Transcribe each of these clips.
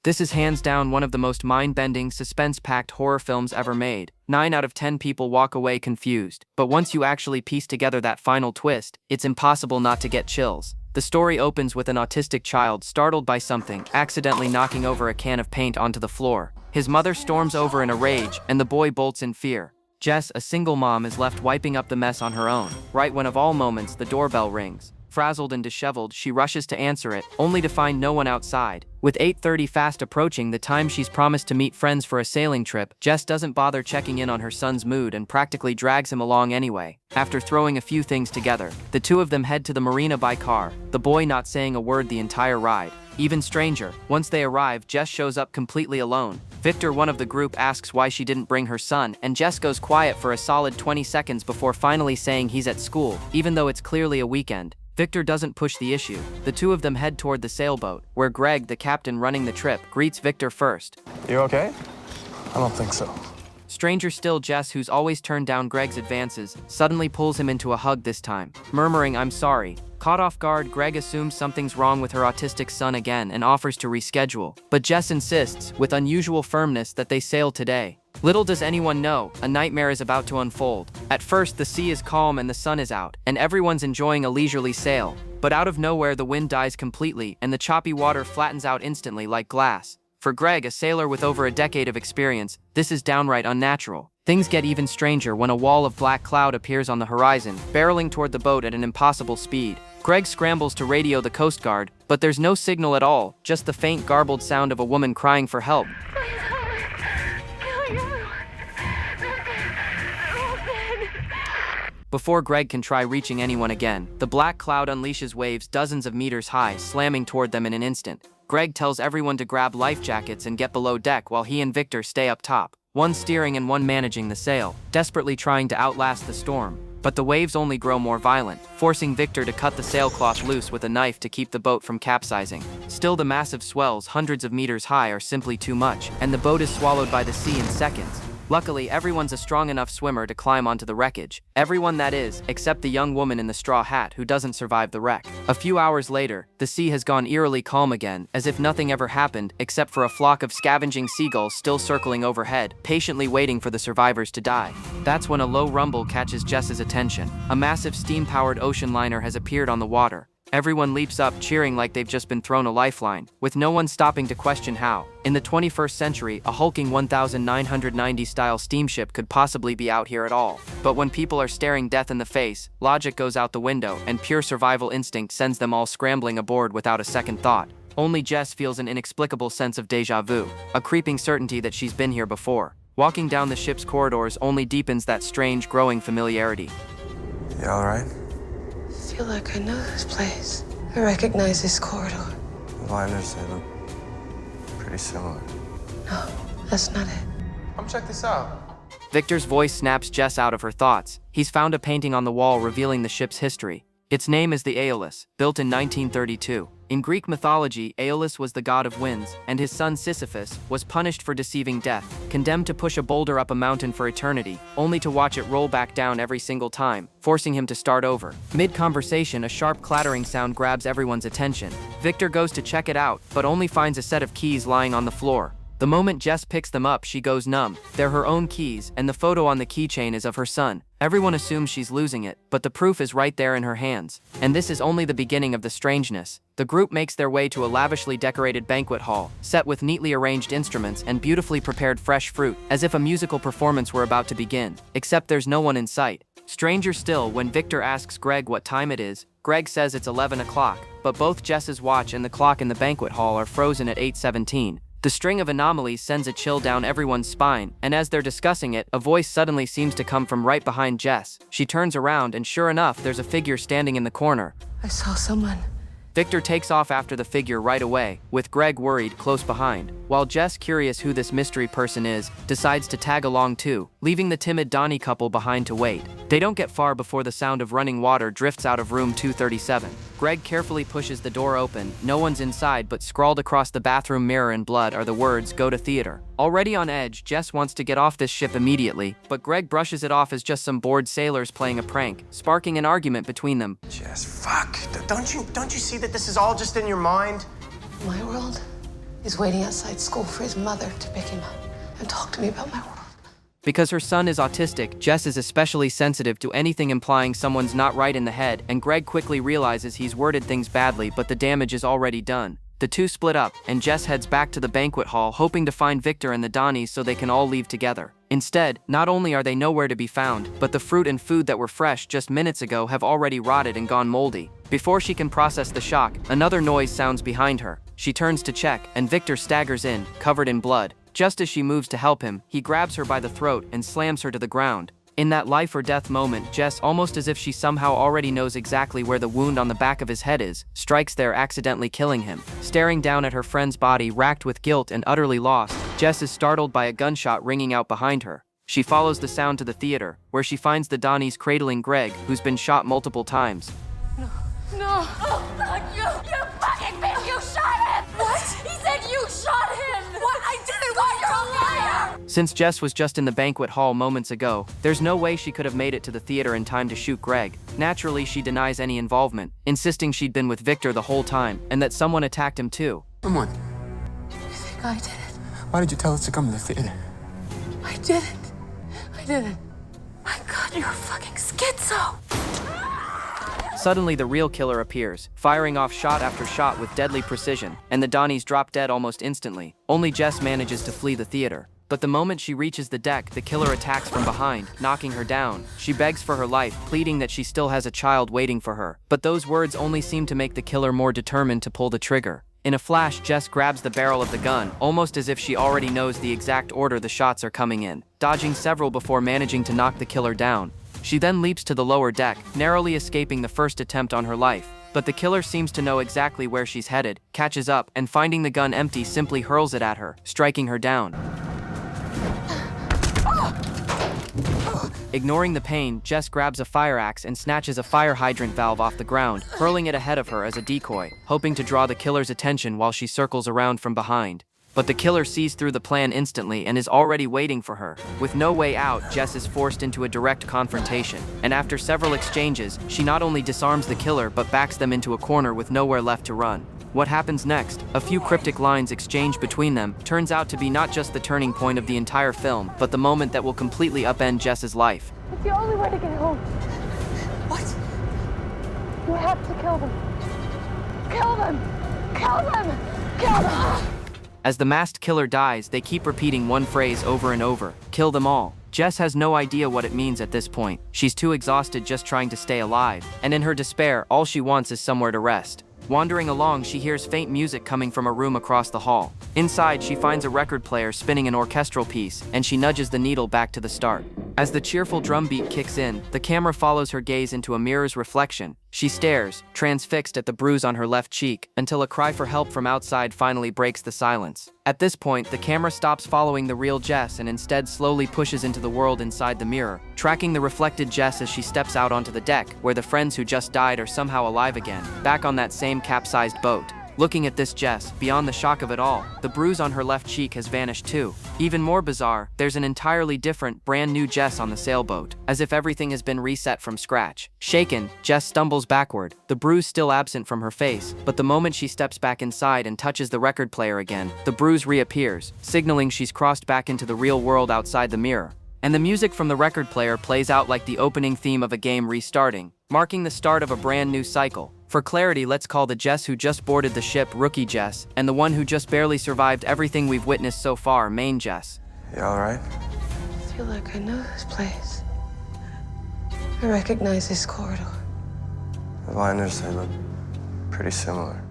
This is hands down one of the most mind-bending, suspense-packed horror films ever made. 9 out of 10 people walk away confused, but once you actually piece together that final twist, it's impossible not to get chills. The story opens with an autistic child startled by something, accidentally knocking over a can of paint onto the floor. His mother storms over in a rage, and the boy bolts in fear. Jess, a single mom, is left wiping up the mess on her own. Right when of all moments, the doorbell rings. Frazzled and disheveled, she rushes to answer it, only to find no one outside. With 8:30 fast approaching, the time she's promised to meet friends for a sailing trip, Jess doesn't bother checking in on her son's mood and practically drags him along anyway. After throwing a few things together, the two of them head to the marina by car, the boy not saying a word the entire ride. Even stranger, once they arrive, Jess shows up completely alone. Victor, one of the group, asks why she didn't bring her son, and Jess goes quiet for a solid 20 seconds before finally saying he's at school, even though it's clearly a weekend. Victor doesn't push the issue. The two of them head toward the sailboat, where Greg, the captain running the trip, greets Victor first. You okay? I don't think so. Stranger still, Jess, who's always turned down Greg's advances, suddenly pulls him into a hug this time, murmuring, "I'm sorry." Caught off guard, Greg assumes something's wrong with her autistic son again and offers to reschedule. But Jess insists, with unusual firmness, that they sail today. Little does anyone know, a nightmare is about to unfold. At first, the sea is calm and the sun is out, and everyone's enjoying a leisurely sail. But out of nowhere, the wind dies completely, and the choppy water flattens out instantly like glass. For Greg, a sailor with over a decade of experience, this is downright unnatural. Things get even stranger when a wall of black cloud appears on the horizon, barreling toward the boat at an impossible speed. Greg scrambles to radio the Coast Guard, but there's no signal at all, just the faint, garbled sound of a woman crying for help. Before Greg can try reaching anyone again, the black cloud unleashes waves dozens of meters high, slamming toward them in an instant. Greg tells everyone to grab life jackets and get below deck while he and Victor stay up top, one steering and one managing the sail, desperately trying to outlast the storm. But the waves only grow more violent, forcing Victor to cut the sailcloth loose with a knife to keep the boat from capsizing. Still, the massive swells, hundreds of meters high, are simply too much, and the boat is swallowed by the sea in seconds. Luckily, everyone's a strong enough swimmer to climb onto the wreckage. Everyone, that is, except the young woman in the straw hat who doesn't survive the wreck. A few hours later, the sea has gone eerily calm again, as if nothing ever happened except for a flock of scavenging seagulls still circling overhead, patiently waiting for the survivors to die. That's when a low rumble catches Jess's attention. A massive steam-powered ocean liner has appeared on the water. Everyone leaps up, cheering like they've just been thrown a lifeline, with no one stopping to question how. In the 21st century, a hulking 1990-style steamship could possibly be out here at all. But when people are staring death in the face, logic goes out the window, and pure survival instinct sends them all scrambling aboard without a second thought. Only Jess feels an inexplicable sense of déjà vu, a creeping certainty that she's been here before. Walking down the ship's corridors only deepens that strange, growing familiarity. You all right? I feel like I know this place. I recognize this corridor. Liners, they look pretty similar. No, that's not it. Come check this out. Victor's voice snaps Jess out of her thoughts. He's found a painting on the wall revealing the ship's history. Its name is the Aeolus, built in 1932. In Greek mythology, Aeolus was the god of winds, and his son Sisyphus was punished for deceiving death, condemned to push a boulder up a mountain for eternity, only to watch it roll back down every single time, forcing him to start over. Mid-conversation, a sharp clattering sound grabs everyone's attention. Victor goes to check it out, but only finds a set of keys lying on the floor. The moment Jess picks them up, she goes numb. They're her own keys, and the photo on the keychain is of her son. Everyone assumes she's losing it, but the proof is right there in her hands. And this is only the beginning of the strangeness. The group makes their way to a lavishly decorated banquet hall, set with neatly arranged instruments and beautifully prepared fresh fruit, as if a musical performance were about to begin. Except there's no one in sight. Stranger still, when Victor asks Greg what time it is, Greg says it's 11 o'clock, but both Jess's watch and the clock in the banquet hall are frozen at 8:17. The string of anomalies sends a chill down everyone's spine, and as they're discussing it, a voice suddenly seems to come from right behind Jess. She turns around, and sure enough, there's a figure standing in the corner. I saw someone. Victor takes off after the figure right away, with Greg worried close behind, while Jess, curious who this mystery person is, decides to tag along too, leaving the timid Donnie couple behind to wait. They don't get far before the sound of running water drifts out of room 237. Greg carefully pushes the door open. No one's inside, but scrawled across the bathroom mirror in blood are the words, "Go to theater." Already on edge, Jess wants to get off this ship immediately, but Greg brushes it off as just some bored sailors playing a prank, sparking an argument between them. Jess, fuck. Don't you see that this is all just in your mind? My world He's waiting outside school for his mother to pick him up and talk to me about my world. Because her son is autistic, Jess is especially sensitive to anything implying someone's not right in the head, and Greg quickly realizes he's worded things badly, but the damage is already done. The two split up, and Jess heads back to the banquet hall hoping to find Victor and the Donnies so they can all leave together. Instead, not only are they nowhere to be found, but the fruit and food that were fresh just minutes ago have already rotted and gone moldy. Before she can process the shock, another noise sounds behind her. She turns to check, and Victor staggers in, covered in blood. Just as she moves to help him, he grabs her by the throat and slams her to the ground. In that life or death moment, Jess, almost as if she somehow already knows exactly where the wound on the back of his head is, strikes there, accidentally killing him. Staring down at her friend's body, racked with guilt and utterly lost, Jess is startled by a gunshot ringing out behind her. She follows the sound to the theater, where she finds the Donnies cradling Greg, who's been shot multiple times. No. Oh, God, you fucking bitch! You shot him! What? He said you shot him! What? I didn't! What? You're a liar! Since Jess was just in the banquet hall moments ago, there's no way she could have made it to the theater in time to shoot Greg. Naturally, she denies any involvement, insisting she'd been with Victor the whole time, and that someone attacked him too. Someone. You think I did it? Why did you tell us to come to the theater? I didn't. I didn't. My God, you're a fucking schizo. Suddenly, the real killer appears, firing off shot after shot with deadly precision, and the Donnies drop dead almost instantly. Only Jess manages to flee the theater. But the moment she reaches the deck, the killer attacks from behind, knocking her down. She begs for her life, pleading that she still has a child waiting for her. But those words only seem to make the killer more determined to pull the trigger. In a flash, Jess grabs the barrel of the gun, almost as if she already knows the exact order the shots are coming in, dodging several before managing to knock the killer down. She then leaps to the lower deck, narrowly escaping the first attempt on her life. But the killer seems to know exactly where she's headed, catches up, and finding the gun empty, simply hurls it at her, striking her down. Ignoring the pain, Jess grabs a fire axe and snatches a fire hydrant valve off the ground, hurling it ahead of her as a decoy, hoping to draw the killer's attention while she circles around from behind. But the killer sees through the plan instantly and is already waiting for her. With no way out, Jess is forced into a direct confrontation, and after several exchanges, she not only disarms the killer but backs them into a corner with nowhere left to run. What happens next? A few cryptic lines exchanged between them turns out to be not just the turning point of the entire film, but the moment that will completely upend Jess's life. It's the only way to get home. What? You have to kill them. Kill them! Kill them! Kill them! As the masked killer dies, they keep repeating one phrase over and over: kill them all. Jess has no idea what it means at this point. She's too exhausted just trying to stay alive, and in her despair, all she wants is somewhere to rest. Wandering along, she hears faint music coming from a room across the hall. Inside, she finds a record player spinning an orchestral piece, and she nudges the needle back to the start. As the cheerful drum beat kicks in, the camera follows her gaze into a mirror's reflection. She stares, transfixed at the bruise on her left cheek, until a cry for help from outside finally breaks the silence. At this point, the camera stops following the real Jess and instead slowly pushes into the world inside the mirror, tracking the reflected Jess as she steps out onto the deck, where the friends who just died are somehow alive again, back on that same capsized boat. Looking at this Jess, beyond the shock of it all, the bruise on her left cheek has vanished too. Even more bizarre, there's an entirely different, brand new Jess on the sailboat, as if everything has been reset from scratch. Shaken, Jess stumbles backward, the bruise still absent from her face, but the moment she steps back inside and touches the record player again, the bruise reappears, signaling she's crossed back into the real world outside the mirror. And the music from the record player plays out like the opening theme of a game restarting, marking the start of a brand new cycle. For clarity, let's call the Jess who just boarded the ship Rookie Jess, and the one who just barely survived everything we've witnessed so far, Main Jess. You all right? I feel like I know this place. I recognize this corridor. The liners, they look pretty similar.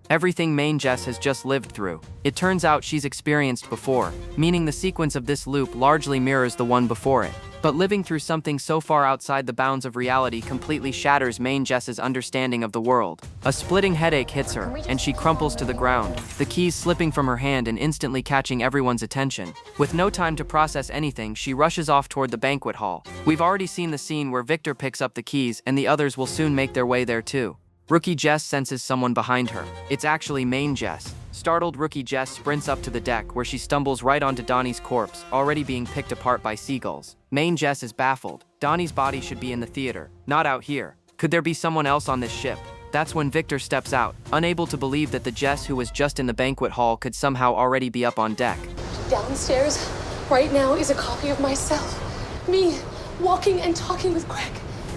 Everything Main Jess has just lived through, it turns out she's experienced before, meaning the sequence of this loop largely mirrors the one before it. But living through something so far outside the bounds of reality completely shatters Main Jess's understanding of the world. A splitting headache hits her, and she crumples to the ground, the keys slipping from her hand and instantly catching everyone's attention. With no time to process anything, she rushes off toward the banquet hall. We've already seen the scene where Victor picks up the keys, and the others will soon make their way there too. Rookie Jess senses someone behind her. It's actually Main Jess. Startled, Rookie Jess sprints up to the deck, where she stumbles right onto Donnie's corpse, already being picked apart by seagulls. Main Jess is baffled. Donnie's body should be in the theater, not out here. Could there be someone else on this ship? That's when Victor steps out, unable to believe that the Jess who was just in the banquet hall could somehow already be up on deck. Downstairs, right now, is a copy of myself. Me, walking and talking with Greg.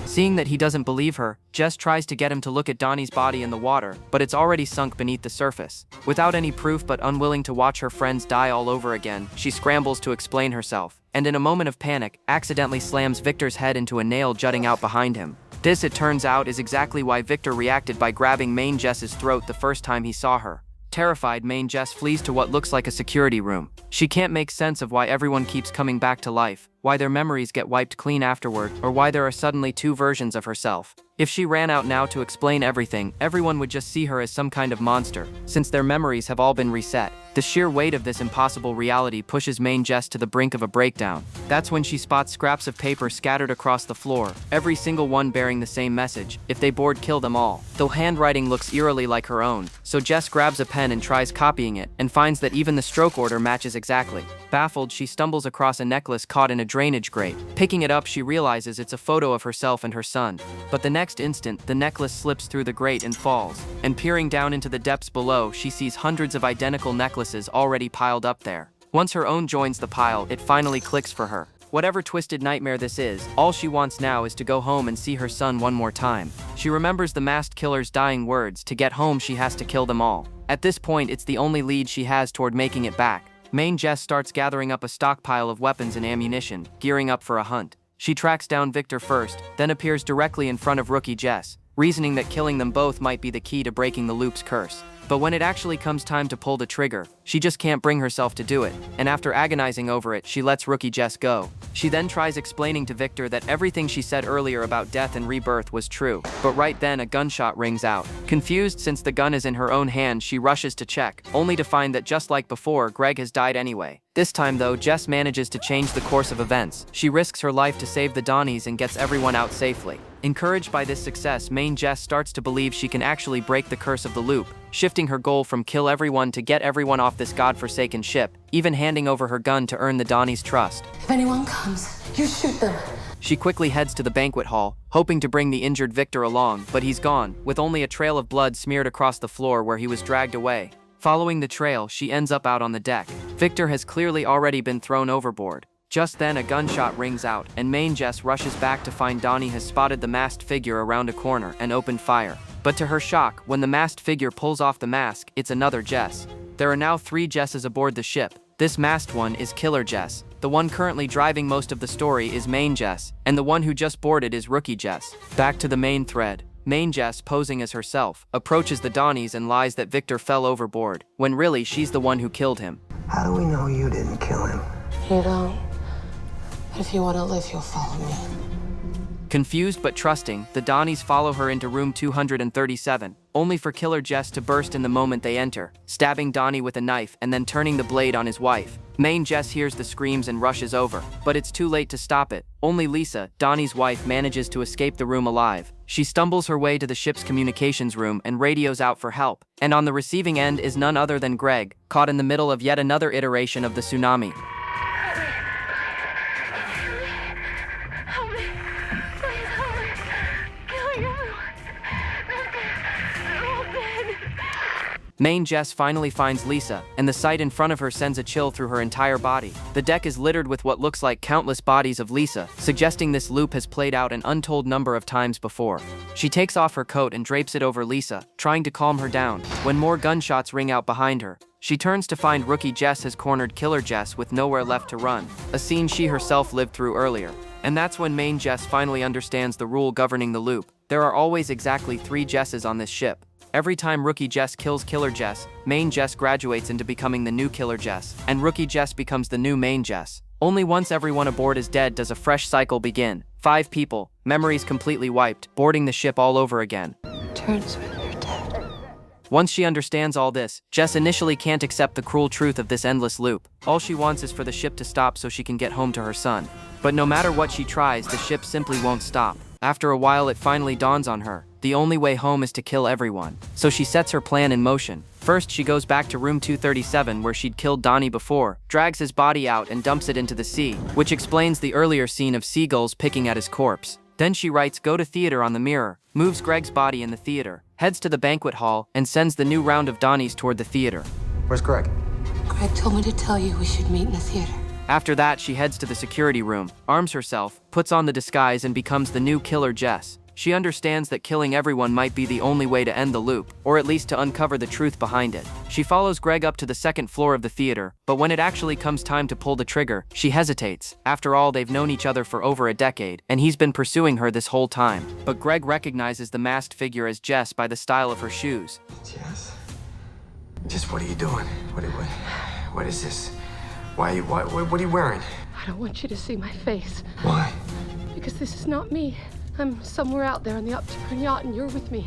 Seeing that he doesn't believe her, Jess tries to get him to look at Donnie's body in the water, but it's already sunk beneath the surface. Without any proof but unwilling to watch her friends die all over again, she scrambles to explain herself, and in a moment of panic, accidentally slams Victor's head into a nail jutting out behind him. This, it turns out, is exactly why Victor reacted by grabbing main Jess's throat the first time he saw her. Terrified, main Jess flees to what looks like a security room. She can't make sense of why everyone keeps coming back to life, why their memories get wiped clean afterward, or why there are suddenly two versions of herself. If she ran out now to explain everything, everyone would just see her as some kind of monster, since their memories have all been reset. The sheer weight of this impossible reality pushes main Jess to the brink of a breakdown. That's when she spots scraps of paper scattered across the floor, every single one bearing the same message: if they board, kill them all. Though handwriting looks eerily like her own, so Jess grabs a pen and tries copying it, and finds that even the stroke order matches exactly. Baffled, she stumbles across a necklace caught in a drainage grate. Picking it up, she realizes it's a photo of herself and her son. But the next instant, the necklace slips through the grate and falls. And peering down into the depths below, she sees hundreds of identical necklaces already piled up there. Once her own joins the pile, it finally clicks for her. Whatever twisted nightmare this is, all she wants now is to go home and see her son one more time. She remembers the masked killer's dying words: to get home she has to kill them all. At this point, it's the only lead she has toward making it back. Main Jess starts gathering up a stockpile of weapons and ammunition, gearing up for a hunt. She tracks down Victor first, then appears directly in front of rookie Jess, reasoning that killing them both might be the key to breaking the loop's curse. But when it actually comes time to pull the trigger, she just can't bring herself to do it, and after agonizing over it, she lets rookie Jess go. She then tries explaining to Victor that everything she said earlier about death and rebirth was true, but right then a gunshot rings out. Confused since the gun is in her own hand, she rushes to check, only to find that just like before, Greg has died anyway. This time though, Jess manages to change the course of events. She risks her life to save the Donnies and gets everyone out safely. Encouraged by this success, main Jess starts to believe she can actually break the curse of the loop, shifting her goal from kill everyone to get everyone off this godforsaken ship, even handing over her gun to earn the Donnies' trust. If anyone comes, you shoot them. She quickly heads to the banquet hall, hoping to bring the injured Victor along, but he's gone, with only a trail of blood smeared across the floor where he was dragged away. Following the trail, she ends up out on the deck. Victor has clearly already been thrown overboard. Just then, a gunshot rings out, and main Jess rushes back to find Donnie has spotted the masked figure around a corner and opened fire. But to her shock, when the masked figure pulls off the mask, it's another Jess. There are now 3 Jesses aboard the ship. This masked one is Killer Jess. The one currently driving most of the story is main Jess, and the one who just boarded is rookie Jess. Back to the main thread. Main Jess, posing as herself, approaches the Donnies and lies that Victor fell overboard, when really she's the one who killed him. How do we know you didn't kill him? You don't. But if you want to live, you'll follow me. Confused but trusting, the Donnies follow her into room 237, only for Killer Jess to burst in the moment they enter, stabbing Donnie with a knife and then turning the blade on his wife. Main Jess hears the screams and rushes over, but it's too late to stop it. Only Lisa, Donnie's wife, manages to escape the room alive. She stumbles her way to the ship's communications room and radios out for help, and on the receiving end is none other than Greg, caught in the middle of yet another iteration of the tsunami. Main Jess finally finds Lisa, and the sight in front of her sends a chill through her entire body. The deck is littered with what looks like countless bodies of Lisa, suggesting this loop has played out an untold number of times before. She takes off her coat and drapes it over Lisa, trying to calm her down, when more gunshots ring out behind her. She turns to find rookie Jess has cornered Killer Jess with nowhere left to run, a scene she herself lived through earlier. And that's when main Jess finally understands the rule governing the loop. There are always exactly 3 Jesses on this ship. Every time rookie Jess kills Killer Jess, main Jess graduates into becoming the new Killer Jess, and rookie Jess becomes the new main Jess. Only once everyone aboard is dead does a fresh cycle begin. 5 people, memories completely wiped, boarding the ship all over again. Turns when you're dead. Once she understands all this, Jess initially can't accept the cruel truth of this endless loop. All she wants is for the ship to stop so she can get home to her son. But no matter what she tries, the ship simply won't stop. After a while, it finally dawns on her. The only way home is to kill everyone. So she sets her plan in motion. First, she goes back to room 237 where she'd killed Donnie before, drags his body out and dumps it into the sea, which explains the earlier scene of seagulls picking at his corpse. Then she writes "Go to theater" on the mirror, moves Greg's body in the theater, heads to the banquet hall, and sends the new round of Donnies toward the theater. Where's Greg? Greg told me to tell you we should meet in the theater. After that, she heads to the security room, arms herself, puts on the disguise, and becomes the new killer Jess. She understands that killing everyone might be the only way to end the loop, or at least to uncover the truth behind it. She follows Greg up to the second floor of the theater, but when it actually comes time to pull the trigger, she hesitates. After all, they've known each other for over a decade, and he's been pursuing her this whole time. But Greg recognizes the masked figure as Jess by the style of her shoes. Jess? Jess, what are you doing? What is this? What are you wearing? I don't want you to see my face. Why? Because this is not me. I'm somewhere out there on the upturned yacht and you're with me.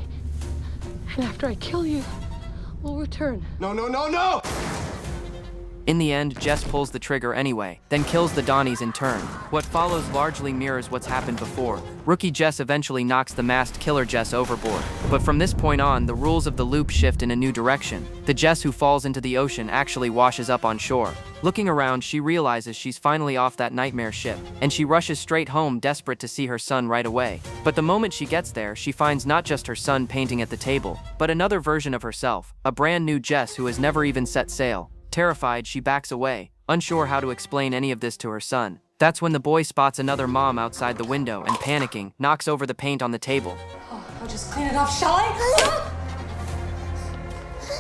And after I kill you, we'll return. No! In the end, Jess pulls the trigger anyway, then kills the Donnies in turn. What follows largely mirrors what's happened before. Rookie Jess eventually knocks the masked killer Jess overboard. But from this point on, the rules of the loop shift in a new direction. The Jess who falls into the ocean actually washes up on shore. Looking around, she realizes she's finally off that nightmare ship, and she rushes straight home, desperate to see her son right away. But the moment she gets there, she finds not just her son painting at the table, but another version of herself, a brand new Jess who has never even set sail. Terrified, she backs away, unsure how to explain any of this to her son. That's when the boy spots another mom outside the window and, panicking, knocks over the paint on the table. Oh, I'll just clean it off, shall I?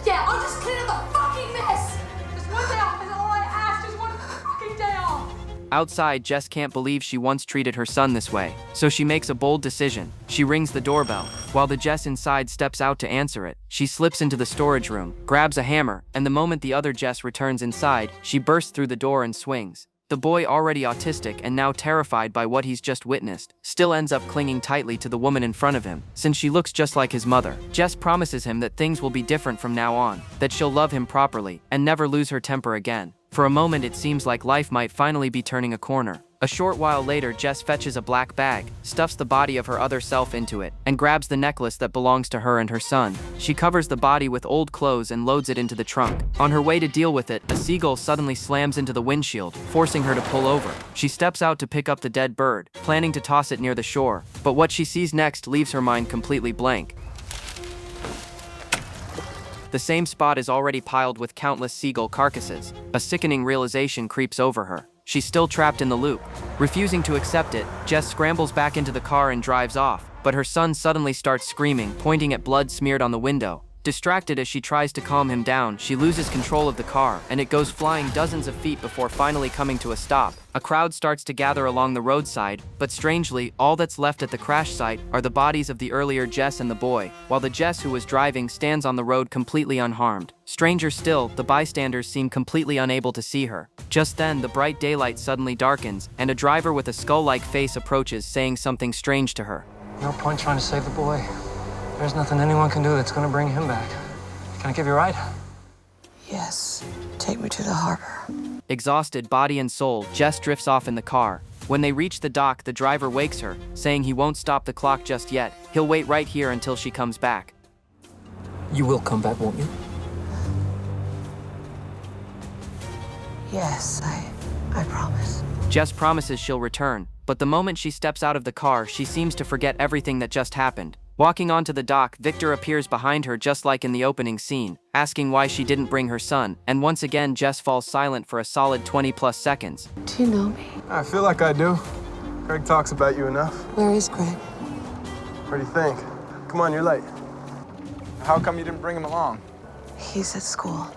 Yeah, I'll just clean up the fucking mess. Just one day off is all I ask. Just one fucking day off. Outside, Jess can't believe she once treated her son this way, so she makes a bold decision. She rings the doorbell. While the Jess inside steps out to answer it, she slips into the storage room, grabs a hammer, and the moment the other Jess returns inside, she bursts through the door and swings. The boy, already autistic and now terrified by what he's just witnessed, still ends up clinging tightly to the woman in front of him, since she looks just like his mother. Jess promises him that things will be different from now on, that she'll love him properly, and never lose her temper again. For a moment, it seems like life might finally be turning a corner. A short while later, Jess fetches a black bag, stuffs the body of her other self into it, and grabs the necklace that belongs to her and her son. She covers the body with old clothes and loads it into the trunk. On her way to deal with it, a seagull suddenly slams into the windshield, forcing her to pull over. She steps out to pick up the dead bird, planning to toss it near the shore, but what she sees next leaves her mind completely blank. The same spot is already piled with countless seagull carcasses. A sickening realization creeps over her. She's still trapped in the loop. Refusing to accept it, Jess scrambles back into the car and drives off, but her son suddenly starts screaming, pointing at blood smeared on the window. Distracted as she tries to calm him down, she loses control of the car, and it goes flying dozens of feet before finally coming to a stop. A crowd starts to gather along the roadside, but strangely, all that's left at the crash site are the bodies of the earlier Jess and the boy, while the Jess who was driving stands on the road completely unharmed. Stranger still, the bystanders seem completely unable to see her. Just then, the bright daylight suddenly darkens, and a driver with a skull-like face approaches, saying something strange to her. No point trying to save the boy. There's nothing anyone can do that's gonna bring him back. Can I give you a ride? Yes. Take me to the harbor. Exhausted body and soul, Jess drifts off in the car. When they reach the dock, the driver wakes her, saying he won't stop the clock just yet. He'll wait right here until she comes back. You will come back, won't you? Yes, I promise. Jess promises she'll return, but the moment she steps out of the car, she seems to forget everything that just happened. Walking onto the dock, Victor appears behind her just like in the opening scene, asking why she didn't bring her son, and once again Jess falls silent for a solid 20+ seconds. Do you know me? I feel like I do. Greg talks about you enough. Where is Greg? What do you think? Come on, you're late. How come you didn't bring him along? He's at school.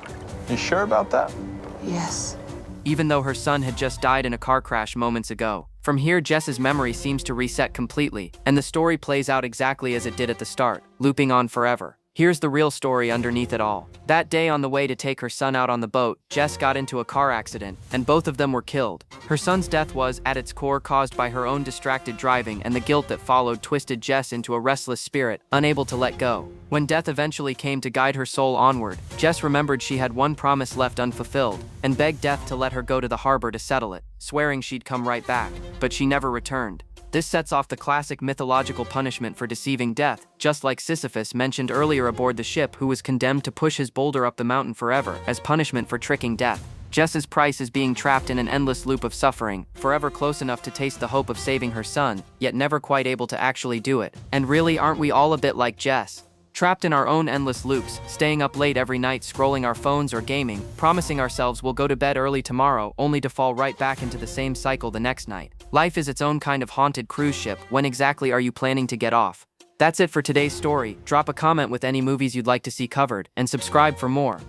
You sure about that? Yes. Even though her son had just died in a car crash moments ago. From here, Jess's memory seems to reset completely, and the story plays out exactly as it did at the start, looping on forever. Here's the real story underneath it all. That day on the way to take her son out on the boat, Jess got into a car accident, and both of them were killed. Her son's death was, at its core, caused by her own distracted driving, and the guilt that followed twisted Jess into a restless spirit, unable to let go. When death eventually came to guide her soul onward, Jess remembered she had one promise left unfulfilled, and begged death to let her go to the harbor to settle it, swearing she'd come right back. But she never returned. This sets off the classic mythological punishment for deceiving death, just like Sisyphus mentioned earlier aboard the ship, who was condemned to push his boulder up the mountain forever, as punishment for tricking death. Jess's price is being trapped in an endless loop of suffering, forever close enough to taste the hope of saving her son, yet never quite able to actually do it. And really, aren't we all a bit like Jess? Trapped in our own endless loops, staying up late every night scrolling our phones or gaming, promising ourselves we'll go to bed early tomorrow, only to fall right back into the same cycle the next night. Life is its own kind of haunted cruise ship. When exactly are you planning to get off? That's it for today's story. Drop a comment with any movies you'd like to see covered, and subscribe for more.